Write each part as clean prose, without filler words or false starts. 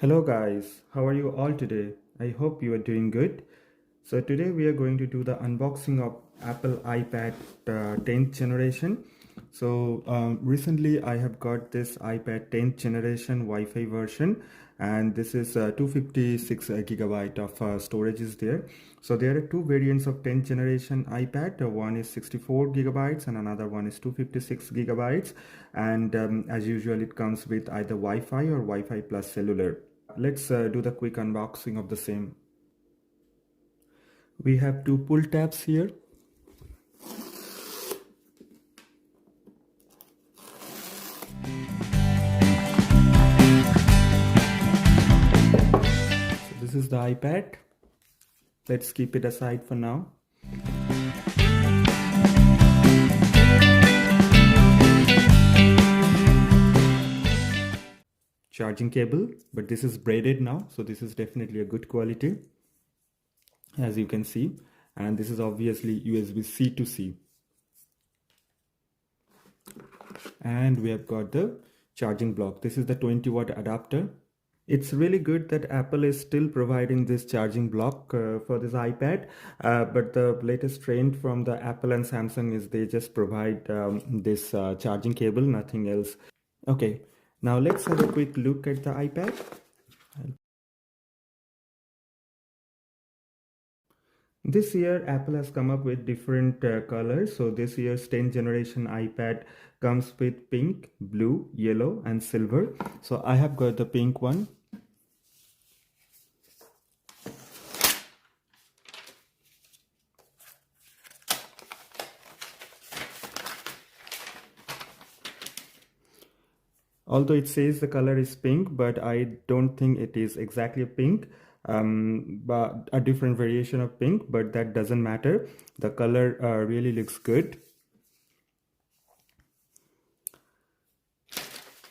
Hello guys, how are you all today? I hope you are doing good. So today we are going to do the unboxing of Apple iPad 10th generation. So recently I have got this iPad 10th generation Wi-Fi version, and this is 256 gigabyte of storage is there. So there are two variants of 10th generation iPad. One is 64 gigabytes and another one is 256 gigabytes. And as usual, it comes with either Wi-Fi or Wi-Fi plus cellular. Let's do the quick unboxing of the same. We have two pull tabs here. So this is the iPad. Let's keep it aside for now. Charging cable, but this is braided now, so this is definitely a good quality, as you can see. And this is obviously USB-C to C. And we have got the charging block. This is the 20-watt adapter. It's really good that Apple is still providing this charging block for this iPad, but the latest trend from the Apple and Samsung is they just provide this charging cable, nothing else. Okay, now let's have a quick look at the iPad. This year Apple has come up with different colors. So this year's 10th generation iPad comes with pink, blue, yellow and silver. So I have got the pink one. Although it says the color is pink, but I don't think it is exactly pink, but a different variation of pink, but that doesn't matter. The color really looks good.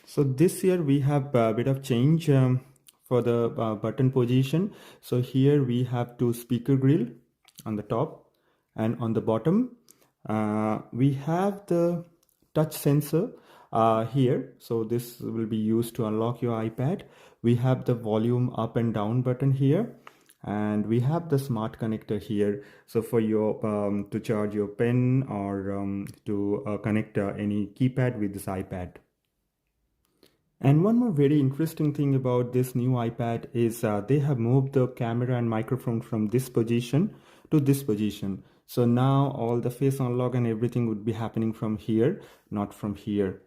So this year we have a bit of change for the button position. So here we have two speaker grill on the top, and on the bottom we have the touch sensor here. So this will be used to unlock your iPad. We have the volume up and down button here, and we have the smart connector here. So for your to charge your pen or to connect any keypad with this iPad. And one more very interesting thing about this new iPad is they have moved the camera and microphone from this position to this position. So now all the face unlock and everything would be happening from here, not from here.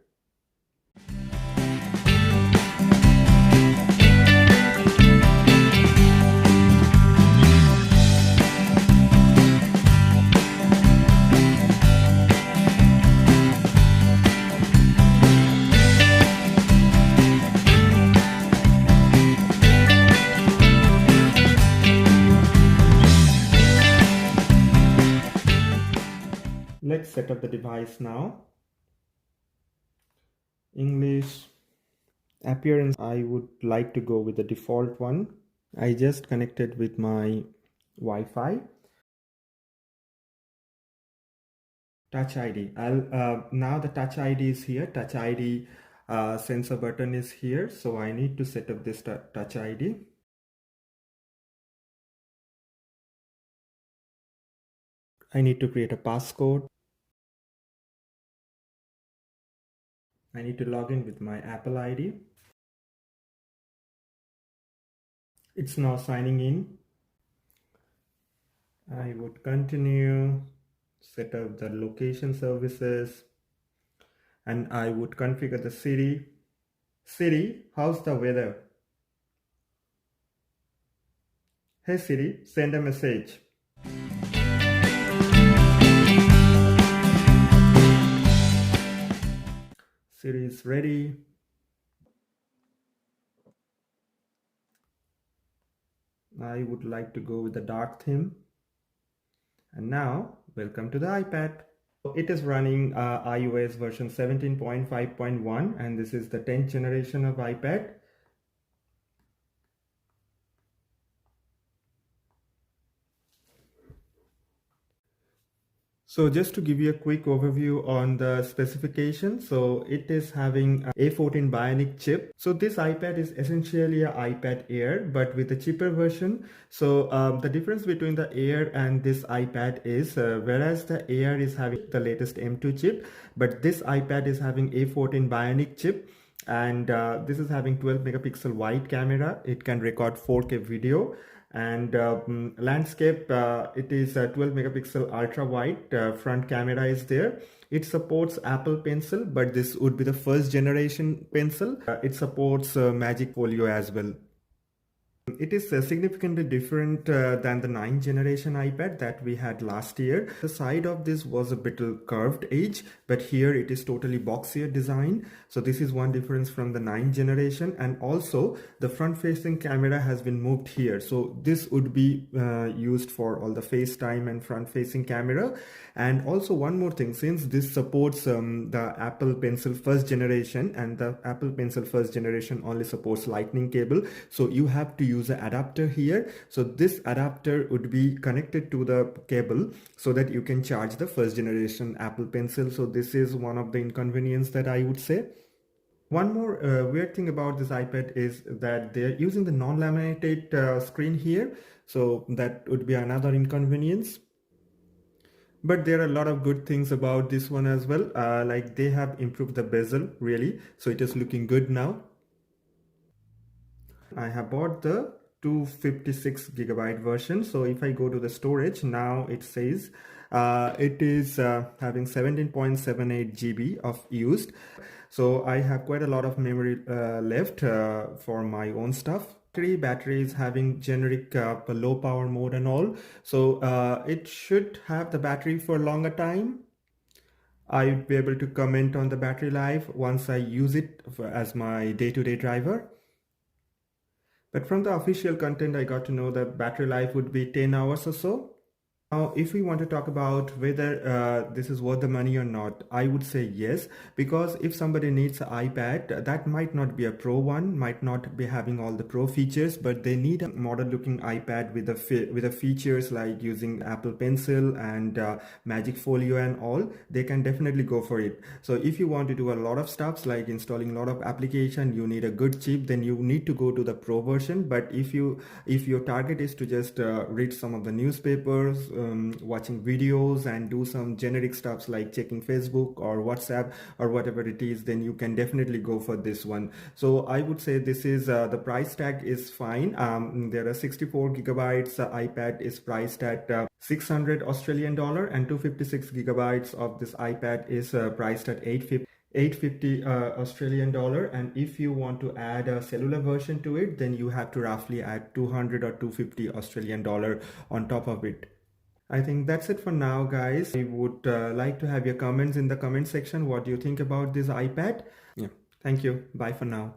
Let's set up the device now. English. Appearance, I would like to go with the default one. I just connected with my Wi-Fi. Touch ID. Now the Touch ID is here. Touch ID sensor button is here. So I need to set up this Touch ID. I need to create a passcode. I need to log in with my Apple ID. It's now signing in. I would continue, set up the location services, and I would configure the Siri. Siri, how's the weather? Hey Siri, send a message. Siri is ready. I would like to go with the dark theme. And now, welcome to the iPad. It is running iOS version 17.5.1, and this is the 10th generation of iPad. So just to give you a quick overview on the specification, so it is having a A14 Bionic chip. So this iPad is essentially an iPad Air, but with a cheaper version. So the difference between the Air and this iPad is, whereas the Air is having the latest M2 chip, but this iPad is having A14 Bionic chip. And this is having 12 megapixel wide camera. It can record 4K video, and landscape, it is a 12 megapixel ultra wide front camera is there. It supports Apple Pencil, but this would be the first generation pencil. It supports Magic Folio as well. It is significantly different than the 9th generation iPad that we had last year. The side of this was a bit curved edge, but here it is totally boxier design. So this is one difference from the 9th generation. And also the front facing camera has been moved here. So this would be used for all the FaceTime and front facing camera. And also one more thing, since this supports the Apple Pencil first generation, and the Apple Pencil first generation only supports lightning cable, so you have to use an adapter here. So this adapter would be connected to the cable so that you can charge the first generation Apple Pencil. So this is one of the inconvenience that I would say. One more weird thing about this iPad is that they're using the non-laminated screen here. So that would be another inconvenience. But there are a lot of good things about this one as well. Like they have improved the bezel really. So it is looking good now. I have bought the 256 gigabyte version. So if I go to the storage, now it says it is having 17.78 GB of used. So I have quite a lot of memory left for my own stuff. Battery is having generic low power mode and all. So it should have the battery for a longer time. I'll be able to comment on the battery life once I use it as my day-to-day driver. But from the official content, I got to know that battery life would be 10 hours or so. Now, if we want to talk about whether this is worth the money or not, I would say yes, because if somebody needs an iPad, that might not be a pro one, might not be having all the pro features, but they need a modern looking iPad with the features like using Apple Pencil and Magic Folio and all, they can definitely go for it. So if you want to do a lot of stuff like installing a lot of application, you need a good chip, then you need to go to the pro version. But if your target is to just read some of the newspapers, watching videos and do some generic stuffs like checking Facebook or WhatsApp or whatever it is, then you can definitely go for this one. So I would say this is the price tag is fine. There are 64 gigabytes iPad is priced at 600 Australian dollar, and 256 gigabytes of this iPad is priced at 850 Australian dollar. And if you want to add a cellular version to it, then you have to roughly add 200 or 250 Australian dollar on top of it. I think that's it for now, guys. I would like to have your comments in the comment section. What do you think about this iPad? Yeah, thank you. Bye for now.